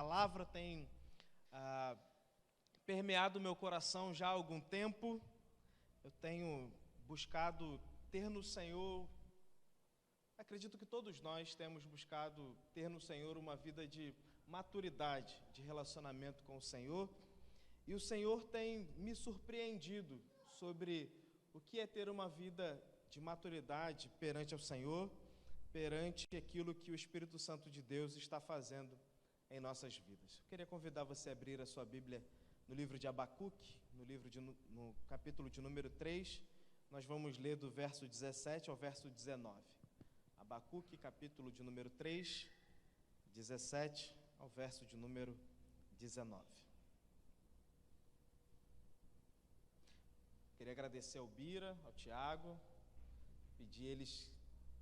palavra tem permeado o meu coração já há algum tempo. Eu tenho buscado ter no Senhor, acredito que todos nós temos buscado ter no Senhor uma vida de maturidade, de relacionamento com o Senhor. E o Senhor tem me surpreendido sobre o que é ter uma vida de maturidade perante ao Senhor, perante aquilo que o Espírito Santo de Deus está fazendo em nossas vidas. Eu queria convidar você a abrir a sua Bíblia no livro de Abacuque, no capítulo de número 3, nós vamos ler do verso 17 ao verso 19. Abacuque, capítulo de número 3, 17 ao verso de número 19. Queria agradecer ao Bira, ao Tiago,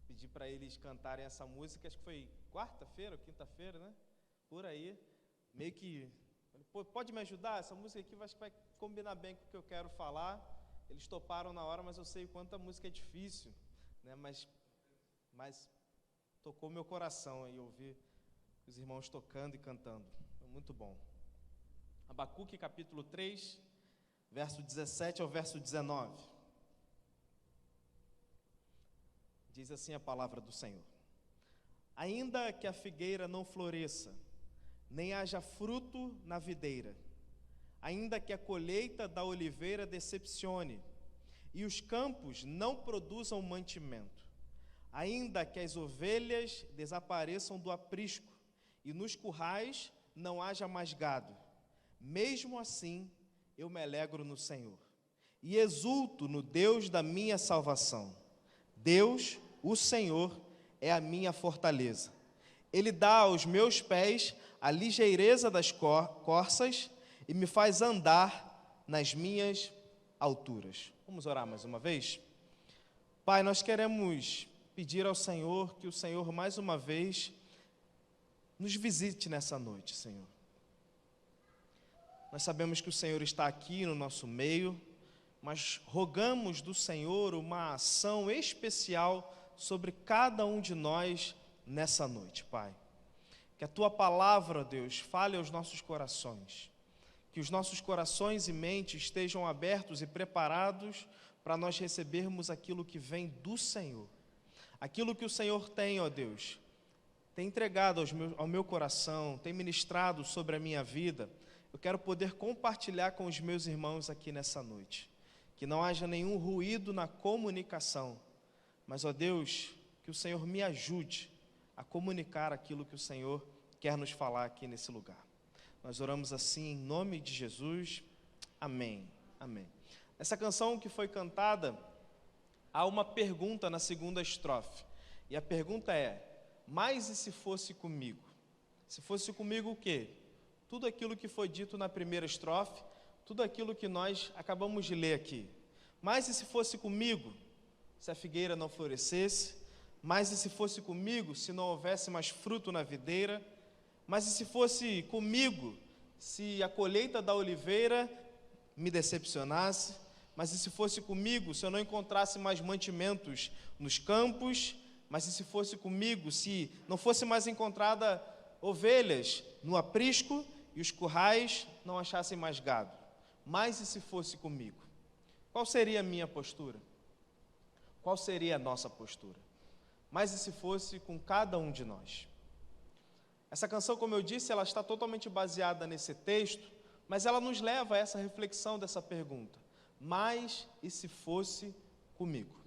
pedir para eles cantarem essa música, acho que foi quarta-feira ou quinta-feira, né? Por aí, meio que, pode me ajudar? Essa música aqui acho que vai combinar bem com o que eu quero falar. Eles toparam na hora, mas eu sei o quanto a música é difícil, né? Mas tocou meu coração aí ouvir os irmãos tocando e cantando. Muito bom. Abacuque, capítulo 3, verso 17 ao verso 19. Diz assim a palavra do Senhor: Ainda que a figueira não floresça, nem haja fruto na videira, ainda que a colheita da oliveira decepcione, e os campos não produzam mantimento, ainda que as ovelhas desapareçam do aprisco, e nos currais não haja mais gado, mesmo assim eu me alegro no Senhor, e exulto no Deus da minha salvação. Deus, o Senhor, é a minha fortaleza. Ele dá aos meus pés a ligeireza das corças e me faz andar nas minhas alturas. Vamos orar mais uma vez? Pai, nós queremos pedir ao Senhor que o Senhor mais uma vez nos visite nessa noite, Senhor. Nós sabemos que o Senhor está aqui no nosso meio, mas rogamos do Senhor uma ação especial sobre cada um de nós nessa noite, Pai. Que a Tua palavra, Deus, fale aos nossos corações, que os nossos corações e mentes estejam abertos e preparados para nós recebermos aquilo que vem do Senhor. Aquilo que o Senhor tem, ó Deus, tem entregado ao meu coração, tem ministrado sobre a minha vida. Eu quero poder compartilhar com os meus irmãos aqui nessa noite. Que não haja nenhum ruído na comunicação, mas, ó Deus, que o Senhor me ajude a comunicar aquilo que o Senhor quer nos falar aqui nesse lugar. Nós oramos assim em nome de Jesus. Amém. Amém. Essa canção que foi cantada, há uma pergunta na segunda estrofe. E a pergunta é: mas e se fosse comigo? Se fosse comigo o quê? Tudo aquilo que foi dito na primeira estrofe, tudo aquilo que nós acabamos de ler aqui. Mas e se fosse comigo, se a figueira não florescesse? Mas e se fosse comigo, se não houvesse mais fruto na videira? Mas e se fosse comigo, se a colheita da oliveira me decepcionasse? Mas e se fosse comigo, se eu não encontrasse mais mantimentos nos campos? Mas e se fosse comigo, se não fosse mais encontrada ovelhas no aprisco e os currais não achassem mais gado? Mas e se fosse comigo? Qual seria a minha postura? Qual seria a nossa postura? Mas e se fosse com cada um de nós? Essa canção, como eu disse, ela está totalmente baseada nesse texto, mas ela nos leva a essa reflexão dessa pergunta: mas e se fosse comigo?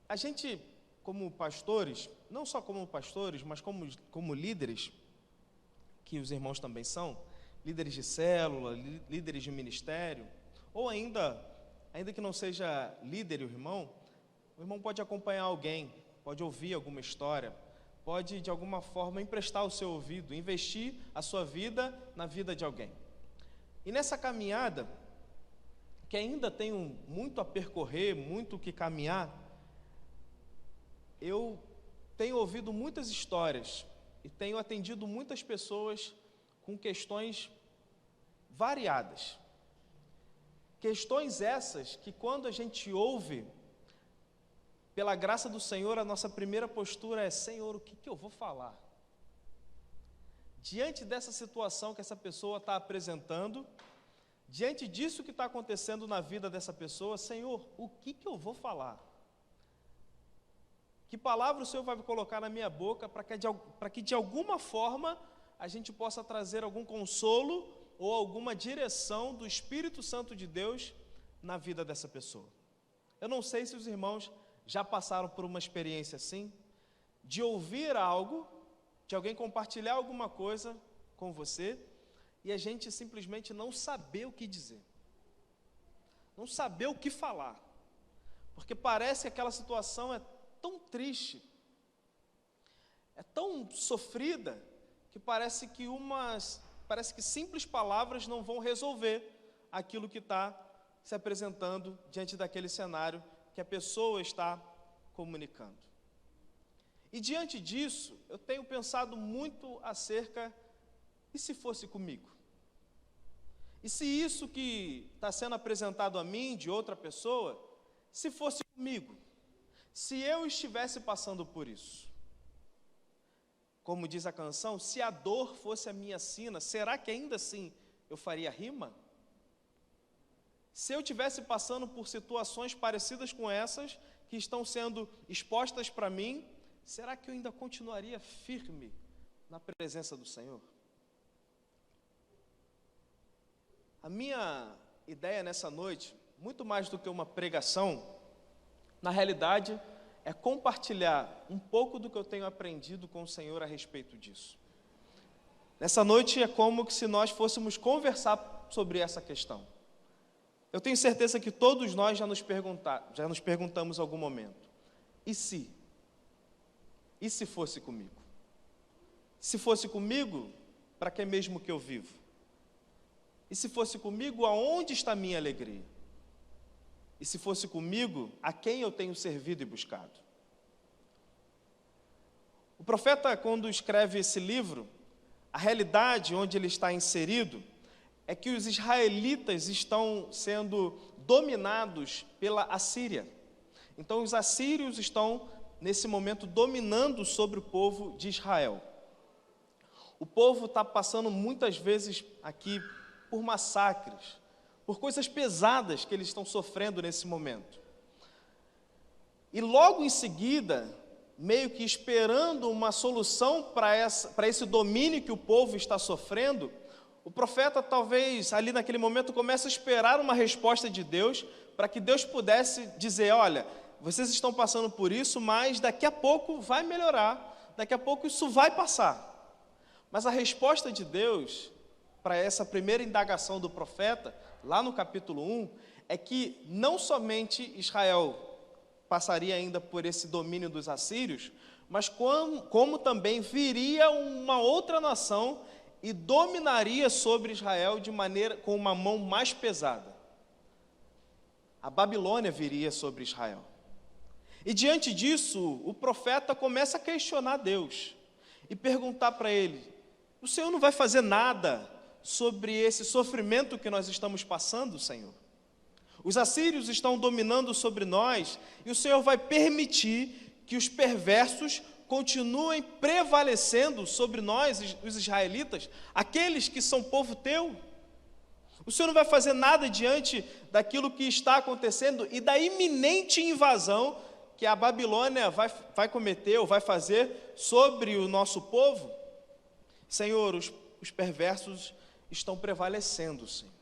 A gente, como pastores, não só como pastores, mas como líderes, que os irmãos também são, líderes de célula, líderes de ministério, ou ainda que não seja líder o irmão pode acompanhar alguém, pode ouvir alguma história, pode de alguma forma emprestar o seu ouvido, investir a sua vida na vida de alguém. E nessa caminhada, que ainda tenho muito a percorrer, muito o que caminhar, eu tenho ouvido muitas histórias e tenho atendido muitas pessoas com questões variadas. Questões essas que, quando a gente ouve, pela graça do Senhor, a nossa primeira postura é: Senhor, o que eu vou falar? diante dessa situação que essa pessoa está apresentando, diante disso que está acontecendo na vida dessa pessoa, Senhor, o que eu vou falar? Que palavra o Senhor vai colocar na minha boca para que de alguma forma a gente possa trazer algum consolo ou alguma direção do Espírito Santo de Deus na vida dessa pessoa? Eu não sei se os irmãos já passaram por uma experiência assim, de ouvir algo, de alguém compartilhar alguma coisa com você, e a gente simplesmente não saber o que dizer, não saber o que falar, porque parece que aquela situação é tão triste, é tão sofrida, que parece que simples palavras não vão resolver aquilo que está se apresentando diante daquele cenário que a pessoa está comunicando. E diante disso, eu tenho pensado muito acerca, e se fosse comigo? E se isso que está sendo apresentado a mim, de outra pessoa, se fosse comigo? Se eu estivesse passando por isso? Como diz a canção, se a dor fosse a minha sina, será que ainda assim eu faria rima? Se eu estivesse passando por situações parecidas com essas, que estão sendo expostas para mim, será que eu ainda continuaria firme na presença do Senhor? A minha ideia nessa noite, muito mais do que uma pregação, na realidade, é compartilhar um pouco do que eu tenho aprendido com o Senhor a respeito disso. Nessa noite é como se nós fôssemos conversar sobre essa questão. Eu tenho certeza que todos nós já nos perguntamos em algum momento, e se? E se fosse comigo? Se fosse comigo, para que mesmo que eu vivo? E se fosse comigo, aonde está a minha alegria? E se fosse comigo, a quem eu tenho servido e buscado? O profeta, quando escreve esse livro, a realidade onde ele está inserido é que os israelitas estão sendo dominados pela Assíria. Então, os assírios estão, nesse momento, dominando sobre o povo de Israel. O povo está passando muitas vezes aqui por massacres, por coisas pesadas que eles estão sofrendo nesse momento. E logo em seguida, meio que esperando uma solução para esse domínio que o povo está sofrendo, o profeta talvez ali naquele momento comece a esperar uma resposta de Deus, para que Deus pudesse dizer, olha, vocês estão passando por isso, mas daqui a pouco vai melhorar, daqui a pouco isso vai passar. Mas a resposta de Deus para essa primeira indagação do profeta, lá no capítulo 1, é que não somente Israel passaria ainda por esse domínio dos assírios, mas como também viria uma outra nação e dominaria sobre Israel com uma mão mais pesada. A Babilônia viria sobre Israel. E diante disso, o profeta começa a questionar Deus e perguntar para ele, o Senhor não vai fazer nada sobre esse sofrimento que nós estamos passando, Senhor? Os assírios estão dominando sobre nós e o Senhor vai permitir que os perversos continuem prevalecendo sobre nós, os israelitas, aqueles que são povo teu? O Senhor não vai fazer nada diante daquilo que está acontecendo e da iminente invasão que a Babilônia vai cometer ou vai fazer sobre o nosso povo? Senhor, os perversos estão prevalecendo, Senhor.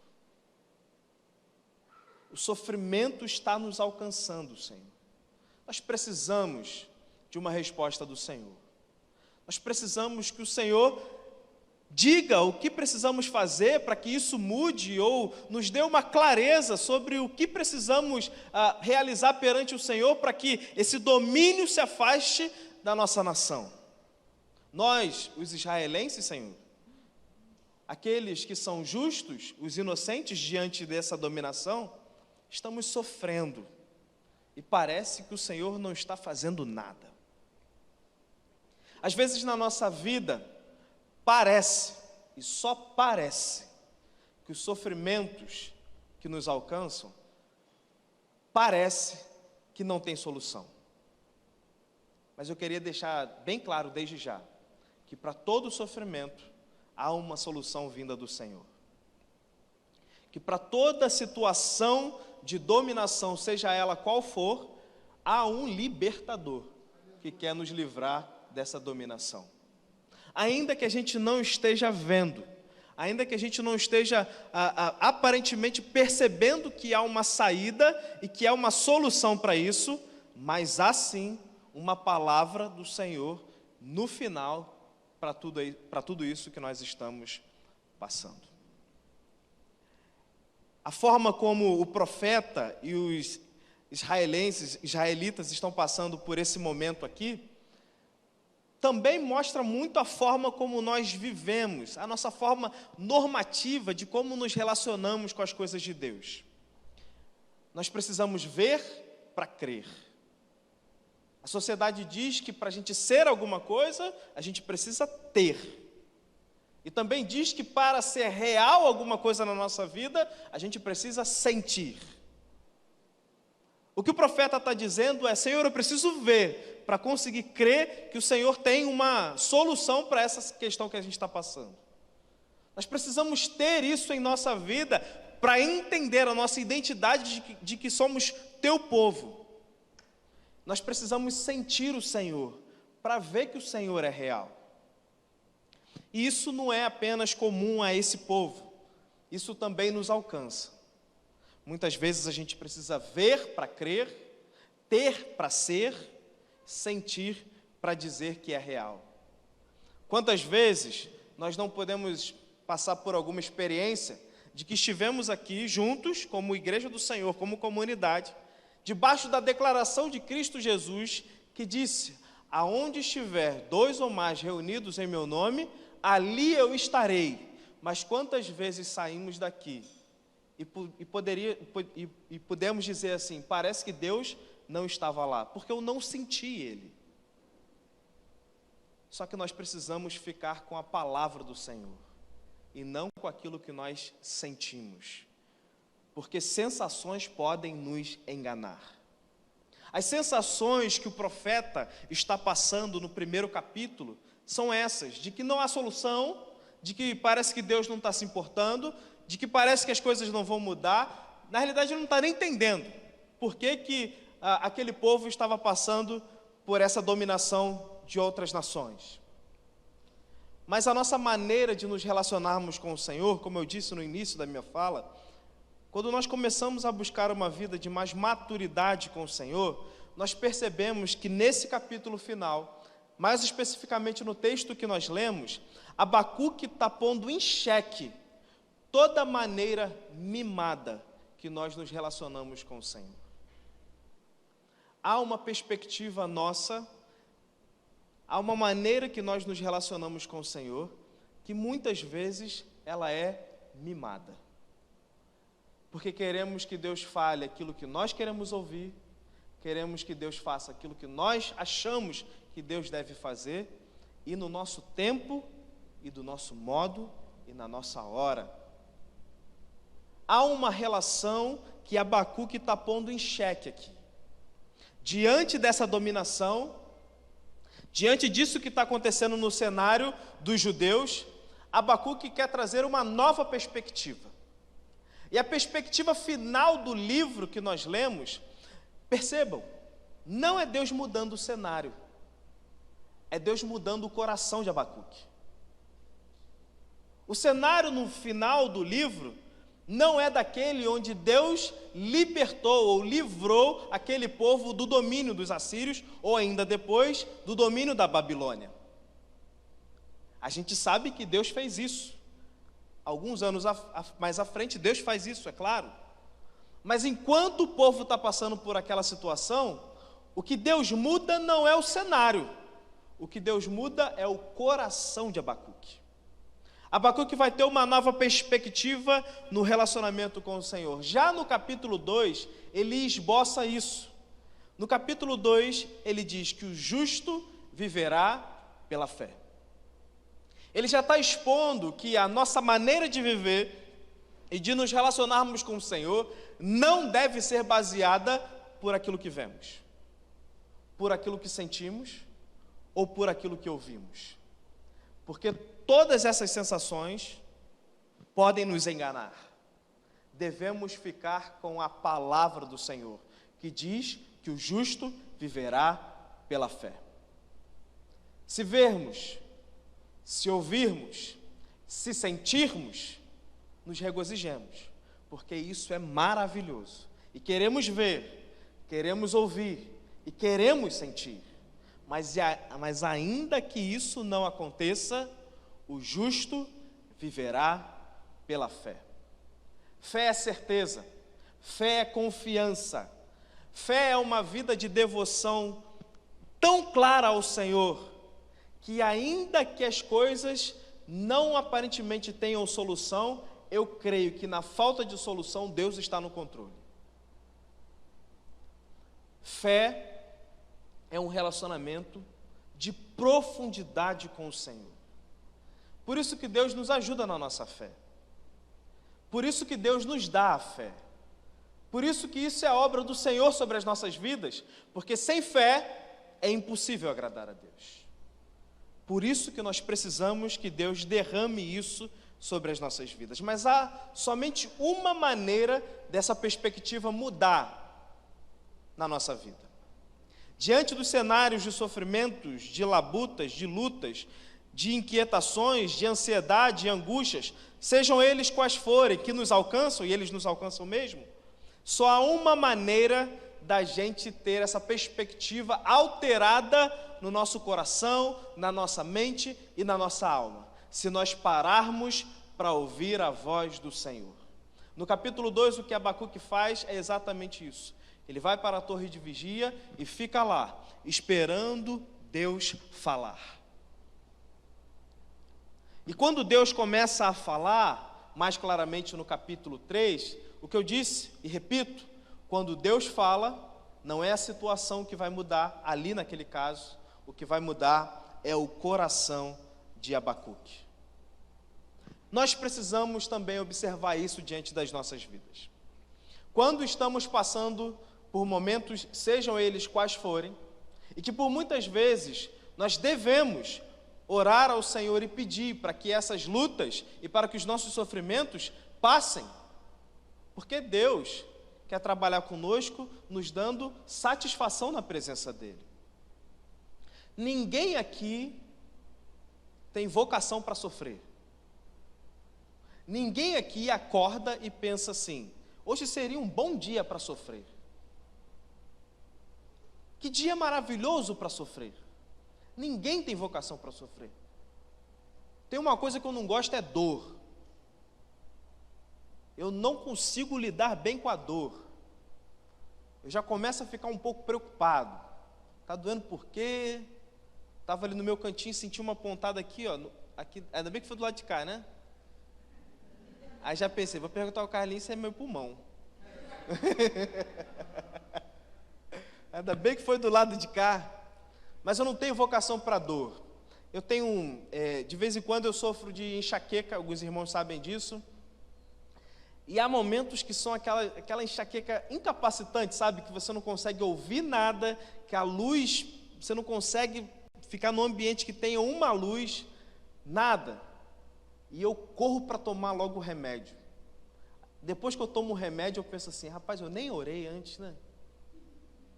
O sofrimento está nos alcançando, Senhor. Nós precisamos de uma resposta do Senhor. Nós precisamos que o Senhor diga o que precisamos fazer para que isso mude, ou nos dê uma clareza sobre o que precisamos realizar perante o Senhor para que esse domínio se afaste da nossa nação. Nós, os israelenses, Senhor, aqueles que são justos, os inocentes diante dessa dominação, estamos sofrendo e parece que o Senhor não está fazendo nada. Às vezes na nossa vida, parece, e só parece, que os sofrimentos que nos alcançam, parece que não tem solução. Mas eu queria deixar bem claro desde já, que para todo sofrimento, há uma solução vinda do Senhor. Que para toda situação de dominação, seja ela qual for, há um libertador que quer nos livrar dessa dominação. Ainda que a gente não esteja vendo, ainda que a gente não esteja aparentemente percebendo que há uma saída e que há uma solução para isso, mas há sim uma palavra do Senhor no final para tudo isso que nós estamos passando. A forma como o profeta e os israelitas estão passando por esse momento aqui, também mostra muito a forma como nós vivemos, a nossa forma normativa de como nos relacionamos com as coisas de Deus. Nós precisamos ver para crer. A sociedade diz que para a gente ser alguma coisa, a gente precisa ter. E também diz que para ser real alguma coisa na nossa vida, a gente precisa sentir. O que o profeta está dizendo é: Senhor, eu preciso ver para conseguir crer que o Senhor tem uma solução para essa questão que a gente está passando. Nós precisamos ter isso em nossa vida para entender a nossa identidade de que somos teu povo. Nós precisamos sentir o Senhor para ver que o Senhor é real. E isso não é apenas comum a esse povo, isso também nos alcança. Muitas vezes a gente precisa ver para crer, ter para ser, sentir para dizer que é real. Quantas vezes nós não podemos passar por alguma experiência de que estivemos aqui juntos, como Igreja do Senhor, como comunidade, debaixo da declaração de Cristo Jesus, que disse: aonde estiver 2 ou mais reunidos em meu nome, ali eu estarei. Mas quantas vezes saímos daqui e podemos dizer assim: parece que Deus não estava lá, porque eu não senti Ele. Só que nós precisamos ficar com a palavra do Senhor e não com aquilo que nós sentimos, porque sensações podem nos enganar. As sensações que o profeta está passando no primeiro capítulo são essas: de que não há solução, de que parece que Deus não está se importando, de que parece que as coisas não vão mudar. Na realidade, ele não está nem entendendo por que aquele povo estava passando por essa dominação de outras nações. Mas a nossa maneira de nos relacionarmos com o Senhor, como eu disse no início da minha fala, quando nós começamos a buscar uma vida de mais maturidade com o Senhor, nós percebemos que nesse capítulo final, mais especificamente no texto que nós lemos, Abacuque está pondo em xeque toda a maneira mimada que nós nos relacionamos com o Senhor. Há uma perspectiva nossa, há uma maneira que nós nos relacionamos com o Senhor, que muitas vezes ela é mimada. Porque queremos que Deus fale aquilo que nós queremos ouvir, queremos que Deus faça aquilo que nós achamos que Deus deve fazer, e no nosso tempo, e do nosso modo, e na nossa hora. Há uma relação que Abacuque está pondo em xeque aqui. Diante dessa dominação, diante disso que está acontecendo no cenário dos judeus, Abacuque quer trazer uma nova perspectiva. E a perspectiva final do livro que nós lemos, percebam, não é Deus mudando o cenário, é Deus mudando o coração de Abacuque. O cenário no final do livro não é daquele onde Deus libertou ou livrou aquele povo do domínio dos assírios, ou ainda depois, do domínio da Babilônia. A gente sabe que Deus fez isso. Alguns anos mais à frente, Deus faz isso, é claro. Mas enquanto o povo está passando por aquela situação, o que Deus muda não é o cenário. O que Deus muda é o coração de Abacuque. Abacuque vai ter uma nova perspectiva no relacionamento com o Senhor. Já no capítulo 2, ele esboça isso. No capítulo 2, ele diz que o justo viverá pela fé. Ele já está expondo que a nossa maneira de viver e de nos relacionarmos com o Senhor não deve ser baseada por aquilo que vemos, por aquilo que sentimos ou por aquilo que ouvimos. Porque todas essas sensações podem nos enganar. Devemos ficar com a palavra do Senhor, que diz que o justo viverá pela fé. Se vermos, se ouvirmos, se sentirmos, nos regozijemos, porque isso é maravilhoso. E queremos ver, queremos ouvir e queremos sentir. Mas ainda que isso não aconteça, o justo viverá pela fé. Fé é certeza, fé é confiança, fé é uma vida de devoção tão clara ao Senhor, que ainda que as coisas não aparentemente tenham solução, eu creio que na falta de solução, Deus está no controle. Fé é um relacionamento de profundidade com o Senhor. Por isso que Deus nos ajuda na nossa fé. Por isso que Deus nos dá a fé. Por isso que isso é obra do Senhor sobre as nossas vidas, porque sem fé é impossível agradar a Deus. Por isso que nós precisamos que Deus derrame isso sobre as nossas vidas. Mas há somente uma maneira dessa perspectiva mudar na nossa vida. Diante dos cenários de sofrimentos, de labutas, de lutas, de inquietações, de ansiedade e angústias, sejam eles quais forem, que nos alcançam, e eles nos alcançam mesmo, só há uma maneira da gente ter essa perspectiva alterada no nosso coração, na nossa mente e na nossa alma, se nós pararmos para ouvir a voz do Senhor. No capítulo 2, o que Abacuque faz é exatamente isso. Ele vai para a torre de vigia e fica lá, esperando Deus falar. E quando Deus começa a falar, mais claramente no capítulo 3, o que eu disse e repito, quando Deus fala, não é a situação que vai mudar ali naquele caso, o que vai mudar é o coração de Abacuque. Nós precisamos também observar isso diante das nossas vidas. Quando estamos passando por momentos, sejam eles quais forem, e que por muitas vezes nós devemos orar ao Senhor e pedir para que essas lutas e para que os nossos sofrimentos passem, porque Deus quer trabalhar conosco, nos dando satisfação na presença dEle. Ninguém aqui tem vocação para sofrer. Ninguém aqui acorda e pensa assim: hoje seria um bom dia para sofrer. Que dia maravilhoso para sofrer. Ninguém tem vocação para sofrer. Tem uma coisa que eu não gosto, é dor. Eu não consigo lidar bem com a dor. Eu já começo a ficar um pouco preocupado. Está doendo por quê? Estava ali no meu cantinho, senti uma pontada aqui, ó. Aqui, ainda bem que foi do lado de cá, né? Aí já pensei, vou perguntar ao Carlinhos se é meu pulmão. Ainda bem que foi do lado de cá. Mas eu não tenho vocação para dor. Eu tenho, de vez em quando eu sofro de enxaqueca, alguns irmãos sabem disso. E há momentos que são aquela enxaqueca incapacitante, sabe? Que você não consegue ouvir nada, que a luz, você não consegue ficar num ambiente que tenha uma luz, nada. E eu corro para tomar logo o remédio. Depois que eu tomo o remédio, eu penso assim: rapaz, eu nem orei antes, né?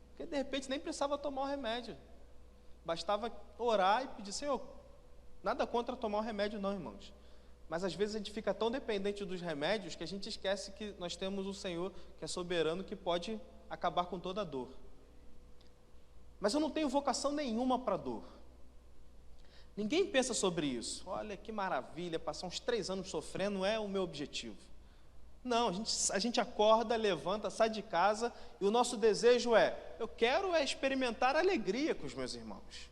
Porque de repente nem precisava tomar o remédio. Bastava orar e pedir: Senhor, nada contra tomar o remédio não, irmãos. Mas às vezes a gente fica tão dependente dos remédios que a gente esquece que nós temos um Senhor que é soberano, que pode acabar com toda a dor. Mas eu não tenho vocação nenhuma para dor. Ninguém pensa sobre isso. Olha que maravilha, passar uns 3 anos sofrendo não é o meu objetivo. Não, a gente acorda, levanta, sai de casa e o nosso desejo eu quero experimentar alegria com os meus irmãos.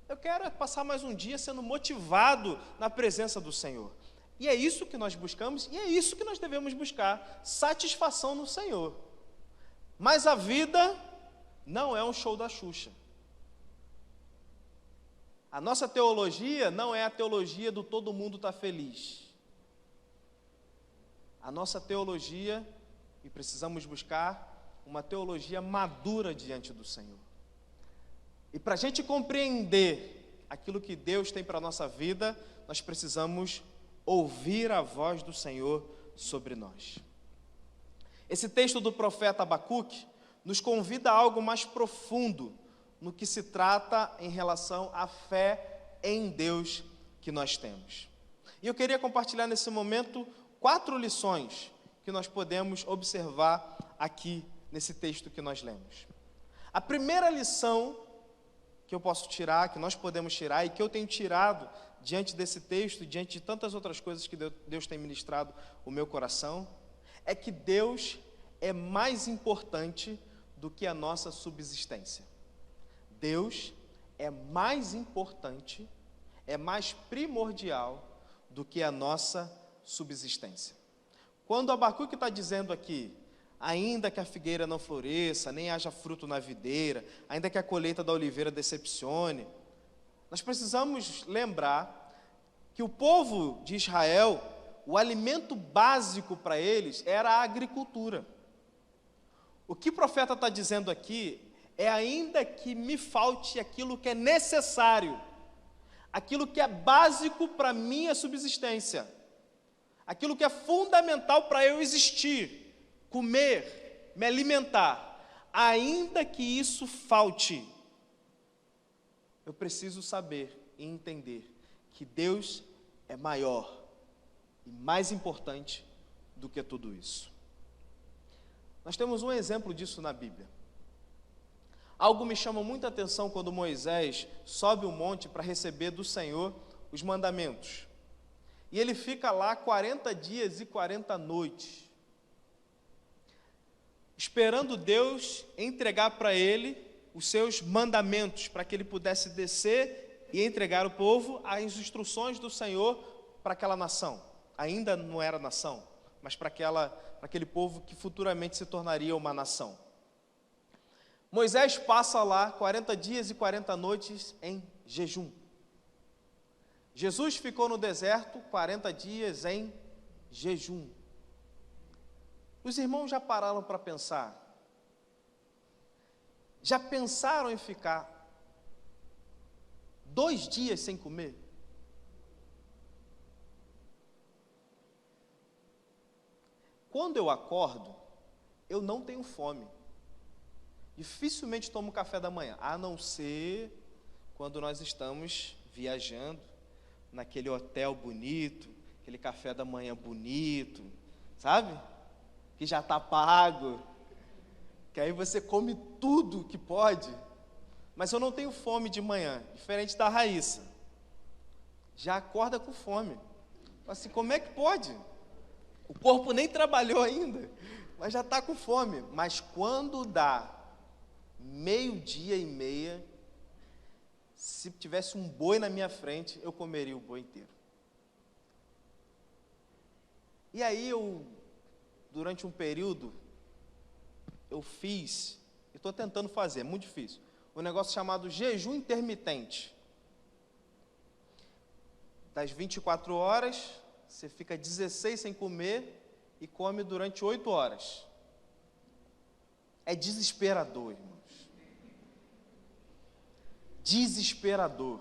Eu quero passar mais um dia sendo motivado na presença do Senhor. E é isso que nós buscamos e é isso que nós devemos buscar, satisfação no Senhor. Mas a vida não é um show da Xuxa. A nossa teologia não é a teologia do todo mundo está feliz. A nossa teologia, e precisamos buscar uma teologia madura diante do Senhor. E para a gente compreender aquilo que Deus tem para a nossa vida, nós precisamos ouvir a voz do Senhor sobre nós. Esse texto do profeta Abacuque nos convida a algo mais profundo no que se trata em relação à fé em Deus que nós temos. E eu queria compartilhar nesse momento 4 lições que nós podemos observar aqui nesse texto que nós lemos. A primeira lição que eu posso tirar, que nós podemos tirar e que eu tenho tirado diante desse texto, diante de tantas outras coisas que Deus tem ministrado o meu coração, é que Deus é mais importante do que a nossa subsistência. Deus é mais importante, é mais primordial do que a nossa subsistência. Quando Abacuque está dizendo aqui, ainda que a figueira não floresça, nem haja fruto na videira, ainda que a colheita da oliveira decepcione, nós precisamos lembrar que o povo de Israel, o alimento básico para eles era a agricultura. O que o profeta está dizendo aqui é: ainda que me falte aquilo que é necessário, aquilo que é básico para a minha subsistência, aquilo que é fundamental para eu existir, comer, me alimentar, ainda que isso falte, eu preciso saber e entender que Deus é maior e mais importante do que tudo isso. Nós temos um exemplo disso na Bíblia. Algo me chama muita atenção quando Moisés sobe o monte para receber do Senhor os mandamentos. E ele fica lá 40 dias e 40 noites, esperando Deus entregar para ele os seus mandamentos, para que ele pudesse descer e entregar ao povo as instruções do Senhor para aquela nação. Ainda não era nação, mas para aquele povo que futuramente se tornaria uma nação. Moisés passa lá 40 dias e 40 noites em jejum. Jesus ficou no deserto 40 dias em jejum. Os irmãos já pararam para pensar? Já pensaram em ficar 2 dias sem comer? Quando eu acordo, eu não tenho fome. Dificilmente tomo café da manhã, a não ser quando nós estamos viajando, naquele hotel bonito, aquele café da manhã bonito, sabe? Que já está pago, que aí você come tudo que pode. Mas eu não tenho fome de manhã, diferente da Raíssa. Já acorda com fome. Assim, como é que pode? O corpo nem trabalhou ainda, mas já está com fome. Mas quando dá 12:30, se tivesse um boi na minha frente, eu comeria o boi inteiro. E aí durante um período, eu fiz, e estou tentando fazer, é muito difícil, um negócio chamado jejum intermitente. Das 24 horas, você fica 16 sem comer e come durante 8 horas. É desesperador, irmãos. Desesperador.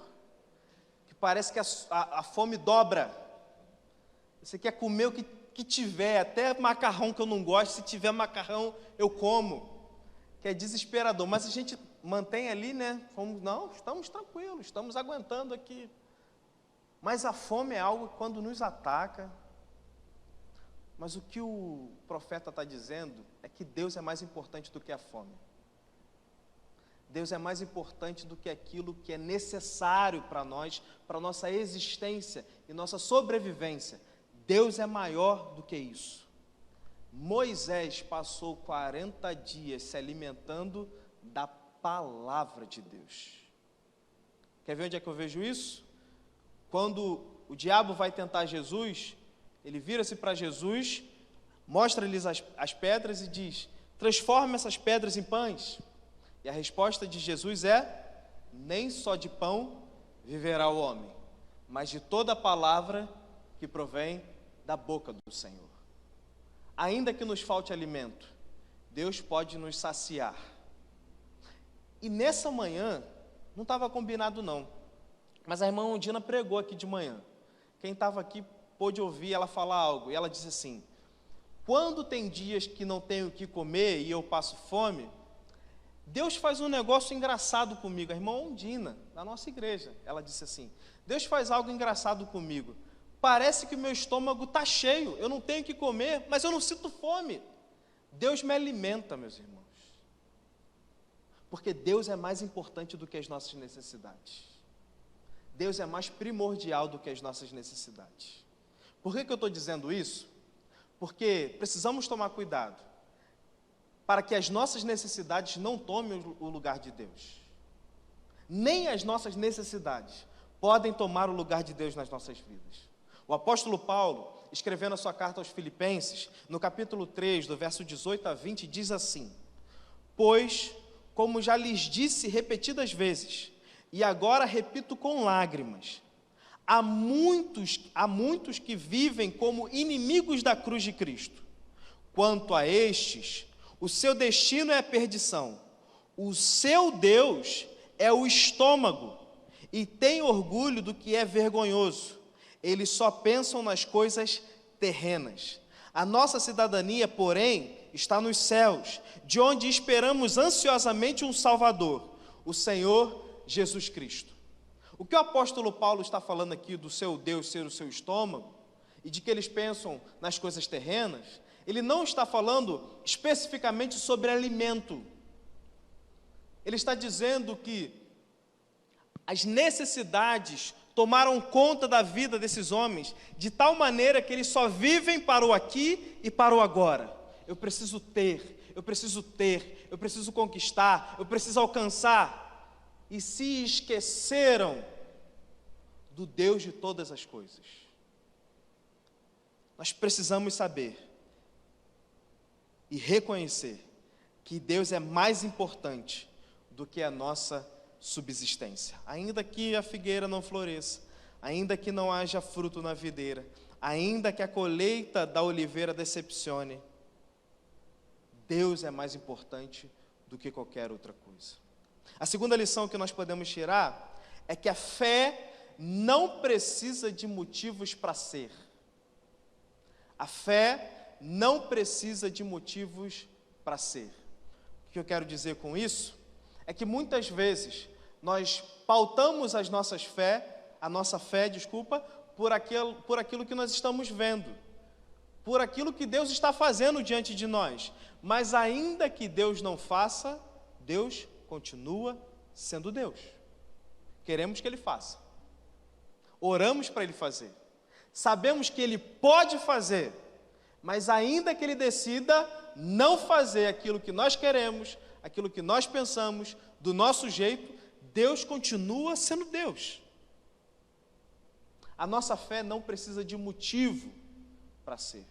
Que parece que a fome dobra. Você quer comer o que tiver, até macarrão que eu não gosto, se tiver macarrão eu como. Que é desesperador. Mas a gente mantém ali, né? Não, estamos tranquilos, estamos aguentando aqui. Mas a fome é algo que quando nos ataca. Mas o que o profeta está dizendo é que Deus é mais importante do que a fome. Deus é mais importante do que aquilo que é necessário para nós, para a nossa existência e nossa sobrevivência. Deus é maior do que isso. Moisés passou 40 dias se alimentando da palavra de Deus. Quer ver onde é que eu vejo isso? Quando o diabo vai tentar Jesus, ele vira-se para Jesus, mostra-lhes as pedras e diz: transforma essas pedras em pães. E a resposta de Jesus é: nem só de pão viverá o homem, mas de toda a palavra que provém da boca do Senhor. Ainda que nos falte alimento, Deus pode nos saciar. E nessa manhã, não estava combinado não. Mas a irmã Ondina pregou aqui de manhã. Quem estava aqui pôde ouvir ela falar algo. E ela disse assim: quando tem dias que não tenho o que comer e eu passo fome, Deus faz um negócio engraçado comigo. A irmã Ondina, da nossa igreja, ela disse assim: Deus faz algo engraçado comigo. Parece que o meu estômago está cheio, eu não tenho o que comer, mas eu não sinto fome. Deus me alimenta, meus irmãos. Porque Deus é mais importante do que as nossas necessidades. Deus é mais primordial do que as nossas necessidades. Por que eu estou dizendo isso? Porque precisamos tomar cuidado para que as nossas necessidades não tomem o lugar de Deus. Nem as nossas necessidades podem tomar o lugar de Deus nas nossas vidas. O apóstolo Paulo, escrevendo a sua carta aos Filipenses, no capítulo 3, do verso 18 a 20, diz assim: pois, como já lhes disse repetidas vezes, e agora repito com lágrimas, há muitos que vivem como inimigos da cruz de Cristo. Quanto a estes, o seu destino é a perdição, o seu Deus é o estômago, e tem orgulho do que é vergonhoso. Eles só pensam nas coisas terrenas. A nossa cidadania, porém, está nos céus, de onde esperamos ansiosamente um Salvador, o Senhor Jesus Cristo. O que o apóstolo Paulo está falando aqui do seu Deus ser o seu estômago, e de que eles pensam nas coisas terrenas, ele não está falando especificamente sobre alimento. Ele está dizendo que as necessidades tomaram conta da vida desses homens, de tal maneira que eles só vivem para o aqui e para o agora. Eu preciso ter, eu preciso conquistar, eu preciso alcançar. E se esqueceram do Deus de todas as coisas. Nós precisamos saber e reconhecer que Deus é mais importante do que a nossa subsistência. Ainda que a figueira não floresça, ainda que não haja fruto na videira, ainda que a colheita da oliveira decepcione, Deus é mais importante do que qualquer outra coisa. A segunda lição que nós podemos tirar é que a fé não precisa de motivos para ser. A fé não precisa de motivos para ser. O que eu quero dizer com isso é que muitas vezes nós pautamos a nossa fé, por aquilo que nós estamos vendo, por aquilo que Deus está fazendo diante de nós. Mas ainda que Deus não faça, Deus continua sendo Deus. Queremos que Ele faça. Oramos para Ele fazer. Sabemos que Ele pode fazer, mas ainda que Ele decida não fazer aquilo que nós queremos, aquilo que nós pensamos, do nosso jeito, Deus continua sendo Deus. A nossa fé não precisa de motivo para ser.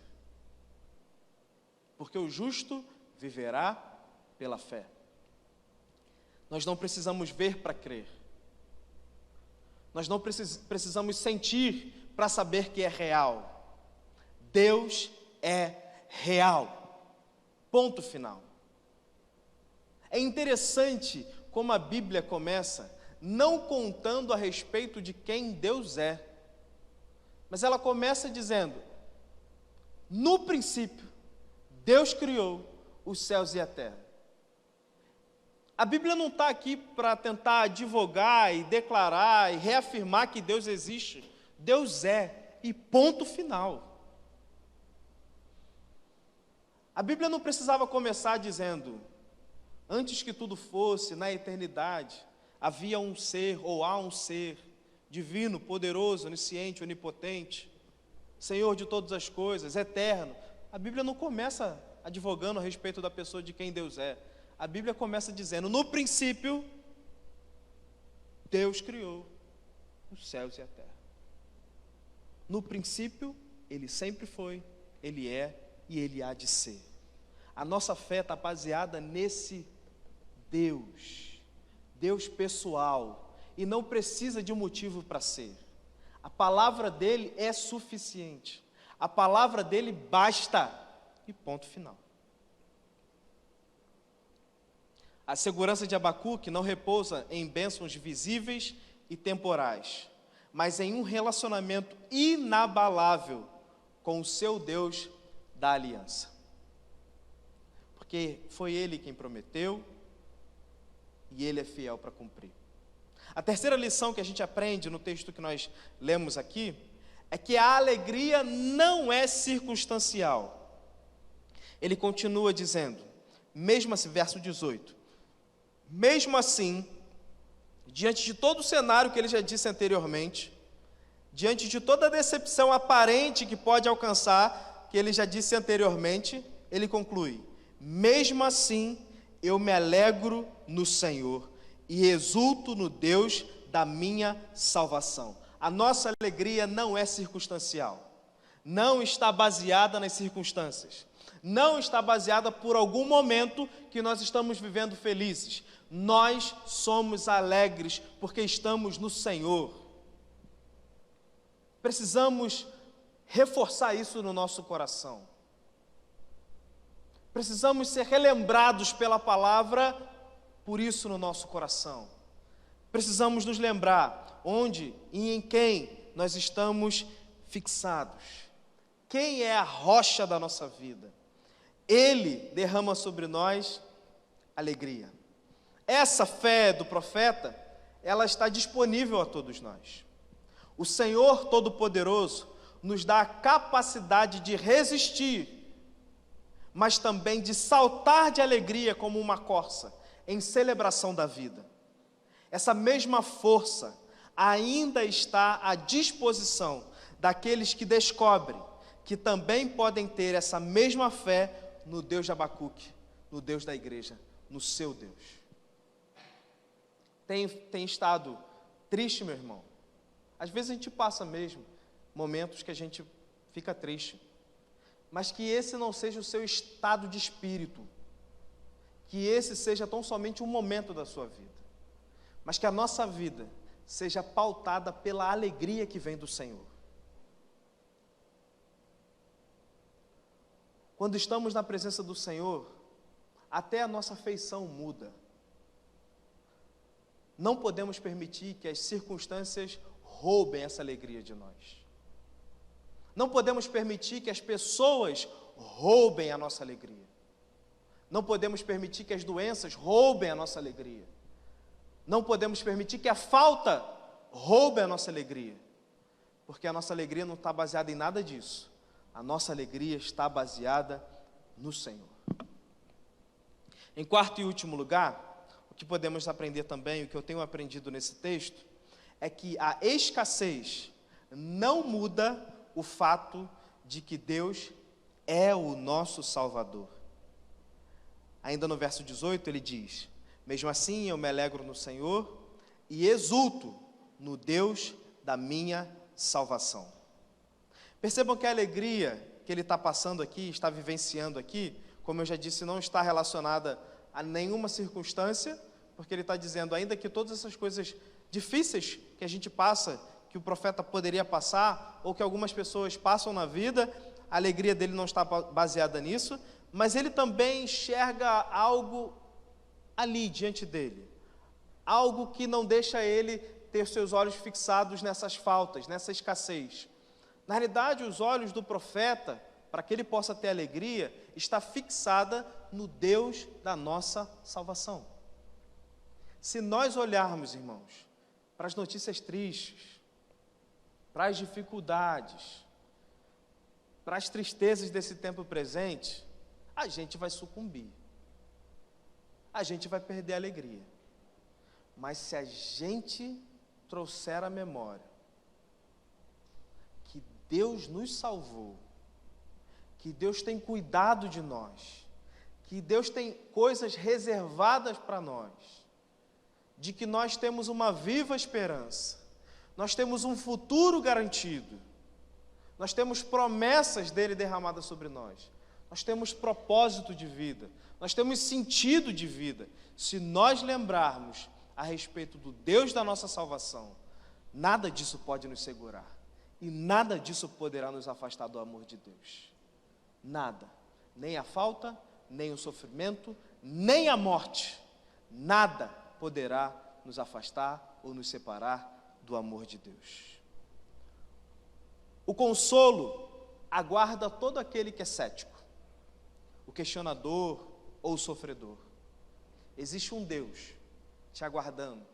Porque o justo viverá pela fé. Nós não precisamos ver para crer. Nós não precisamos sentir para saber que é real. Deus é real. Ponto final. É interessante como a Bíblia começa não contando a respeito de quem Deus é, mas ela começa dizendo: no princípio, Deus criou os céus e a terra. A Bíblia não está aqui para tentar advogar e declarar e reafirmar que Deus existe. Deus é, e ponto final. A Bíblia não precisava começar dizendo: antes que tudo fosse, na eternidade, havia um ser, ou há um ser, divino, poderoso, onisciente, onipotente, Senhor de todas as coisas, eterno. A Bíblia não começa advogando a respeito da pessoa de quem Deus é. A Bíblia começa dizendo: no princípio, Deus criou os céus e a terra. No princípio, Ele sempre foi, Ele é e Ele há de ser. A nossa fé está baseada nesse Deus pessoal, e não precisa de um motivo para ser. A palavra dele é suficiente, a palavra dele basta, e ponto final. A segurança de Abacuque não repousa em bênçãos visíveis e temporais, mas em um relacionamento inabalável com o seu Deus da aliança. Porque foi Ele quem prometeu e Ele é fiel para cumprir. A terceira lição que a gente aprende no texto que nós lemos aqui é que a alegria não é circunstancial. Ele continua dizendo, mesmo assim, verso 18, mesmo assim, diante de todo o cenário que ele já disse anteriormente, diante de toda a decepção aparente que pode alcançar, que ele já disse anteriormente, ele conclui, mesmo assim, eu me alegro no Senhor e exulto no Deus da minha salvação. A nossa alegria não é circunstancial, não está baseada nas circunstâncias, não está baseada por algum momento que nós estamos vivendo felizes. Nós somos alegres porque estamos no Senhor. Precisamos reforçar isso no nosso coração. Precisamos ser relembrados pela palavra, por isso no nosso coração. Precisamos nos lembrar onde e em quem nós estamos fixados. Quem é a rocha da nossa vida? Ele derrama sobre nós alegria. Essa fé do profeta, ela está disponível a todos nós. O Senhor Todo-Poderoso nos dá a capacidade de resistir, mas também de saltar de alegria como uma corça, em celebração da vida. Essa mesma força ainda está à disposição daqueles que descobrem que também podem ter essa mesma fé no Deus de Abacuque, no Deus da igreja, no seu Deus. Tem estado triste, meu irmão? Às vezes a gente passa mesmo momentos que a gente fica triste, mas que esse não seja o seu estado de espírito, que esse seja tão somente um momento da sua vida, mas que a nossa vida seja pautada pela alegria que vem do Senhor. Quando estamos na presença do Senhor, até a nossa feição muda. Não podemos permitir que as circunstâncias roubem essa alegria de nós. Não podemos permitir que as pessoas roubem a nossa alegria. Não podemos permitir que as doenças roubem a nossa alegria. Não podemos permitir que a falta roube a nossa alegria. Porque a nossa alegria não está baseada em nada disso. A nossa alegria está baseada no Senhor. Em quarto e último lugar, o que podemos aprender também, o que eu tenho aprendido nesse texto, é que a escassez não muda o fato de que Deus é o nosso Salvador. Ainda no verso 18 ele diz, mesmo assim eu me alegro no Senhor e exulto no Deus da minha salvação. Percebam que a alegria que ele está passando aqui, está vivenciando aqui, como eu já disse, não está relacionada a nenhuma circunstância, porque ele está dizendo, ainda que todas essas coisas difíceis que a gente passa, que o profeta poderia passar, ou que algumas pessoas passam na vida, a alegria dele não está baseada nisso, mas ele também enxerga algo ali diante dele, algo que não deixa ele ter seus olhos fixados nessas faltas, nessa escassez. Na realidade, os olhos do profeta, para que ele possa ter alegria, está fixada no Deus da nossa salvação. Se nós olharmos, irmãos, para as notícias tristes, para as dificuldades, para as tristezas desse tempo presente, a gente vai sucumbir, a gente vai perder a alegria. Mas se a gente trouxer à memória que Deus nos salvou, que Deus tem cuidado de nós, que Deus tem coisas reservadas para nós, de que nós temos uma viva esperança, nós temos um futuro garantido, nós temos promessas dele derramadas sobre nós, nós temos propósito de vida, nós temos sentido de vida. Se nós lembrarmos a respeito do Deus da nossa salvação, nada disso pode nos segurar, e nada disso poderá nos afastar do amor de Deus. Nada, nem a falta, nem o sofrimento, nem a morte, nada poderá nos afastar ou nos separar do amor de Deus. O consolo aguarda todo aquele que é cético, o questionador ou o sofredor. Existe um Deus te aguardando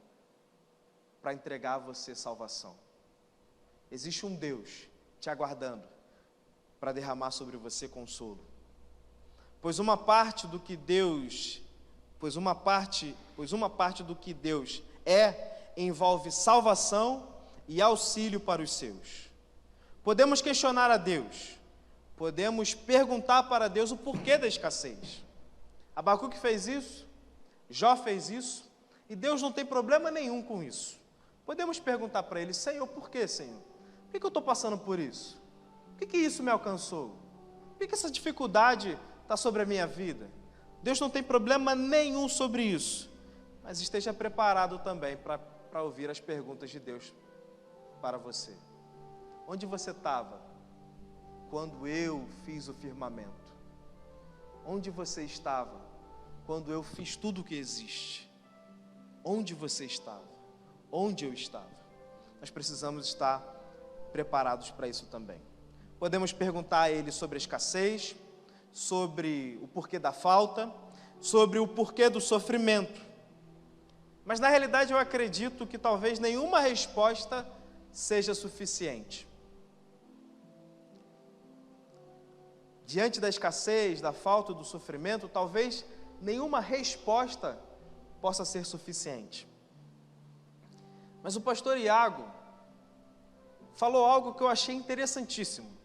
para entregar a você salvação. Existe um Deus te aguardando para derramar sobre você consolo. Pois uma parte do que Deus envolve salvação e auxílio para os seus. Podemos questionar a Deus, podemos perguntar para Deus o porquê da escassez. Abacuque fez isso, Jó fez isso, e Deus não tem problema nenhum com isso. Podemos perguntar para Ele: Senhor, por que, Senhor? Por que eu estou passando por isso? Por que isso me alcançou? Por que essa dificuldade está sobre a minha vida? Deus não tem problema nenhum sobre isso, mas esteja preparado também para ouvir as perguntas de Deus para você. Onde você estava quando eu fiz o firmamento? Onde você estava quando eu fiz tudo o que existe? Onde você estava? Onde eu estava? Nós precisamos estar preparados para isso também. Podemos perguntar a Ele sobre a escassez, sobre o porquê da falta, sobre o porquê do sofrimento. Mas na realidade eu acredito que talvez nenhuma resposta seja suficiente. Diante da escassez, da falta, do sofrimento, talvez nenhuma resposta possa ser suficiente. Mas o pastor Iago falou algo que eu achei interessantíssimo.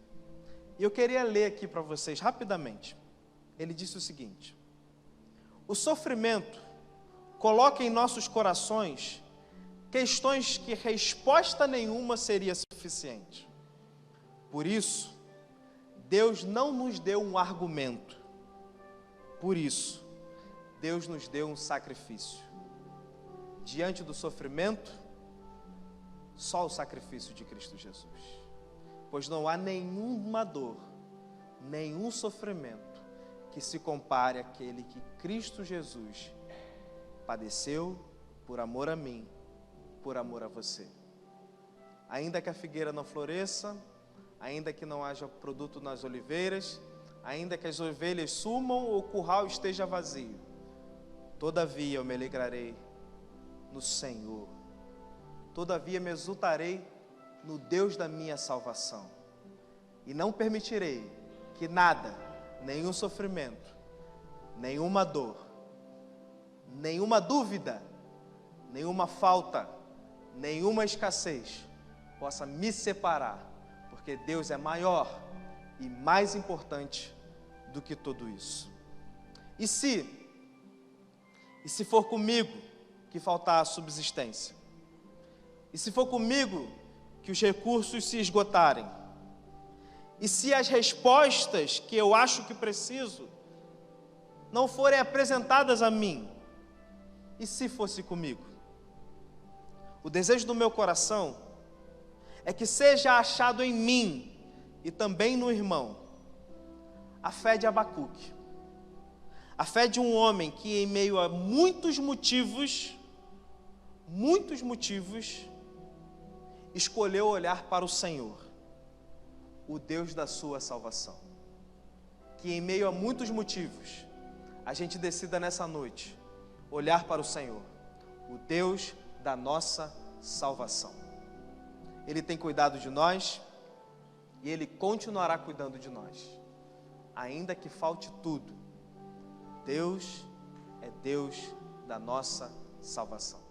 E eu queria ler aqui para vocês rapidamente. Ele disse o seguinte: o sofrimento coloca em nossos corações questões que resposta nenhuma seria suficiente. Por isso, Deus não nos deu um argumento. Por isso, Deus nos deu um sacrifício. Diante do sofrimento, só o sacrifício de Cristo Jesus. Pois não há nenhuma dor, nenhum sofrimento que se compare àquele que Cristo Jesus padeceu por amor a mim, por amor a você. Ainda que a figueira não floresça, ainda que não haja produto nas oliveiras, ainda que as ovelhas sumam ou o curral esteja vazio, todavia eu me alegrarei no Senhor. Todavia me exultarei no Deus da minha salvação. E não permitirei que nada, nenhum sofrimento, nenhuma dor, nenhuma dúvida, nenhuma falta, nenhuma escassez possa me separar, porque Deus é maior e mais importante do que tudo isso. E se for comigo que faltar a subsistência? E se for comigo que os recursos se esgotarem? E se as respostas que eu acho que preciso não forem apresentadas a mim? E se fosse comigo? O desejo do meu coração é que seja achado em mim e também no irmão a fé de Abacuque, a fé de um homem que, em meio a muitos motivos, escolheu olhar para o Senhor, o Deus da sua salvação. Que em meio a muitos motivos, a gente decida nessa noite olhar para o Senhor, o Deus da nossa salvação. Ele tem cuidado de nós e Ele continuará cuidando de nós, ainda que falte tudo. Deus é Deus da nossa salvação.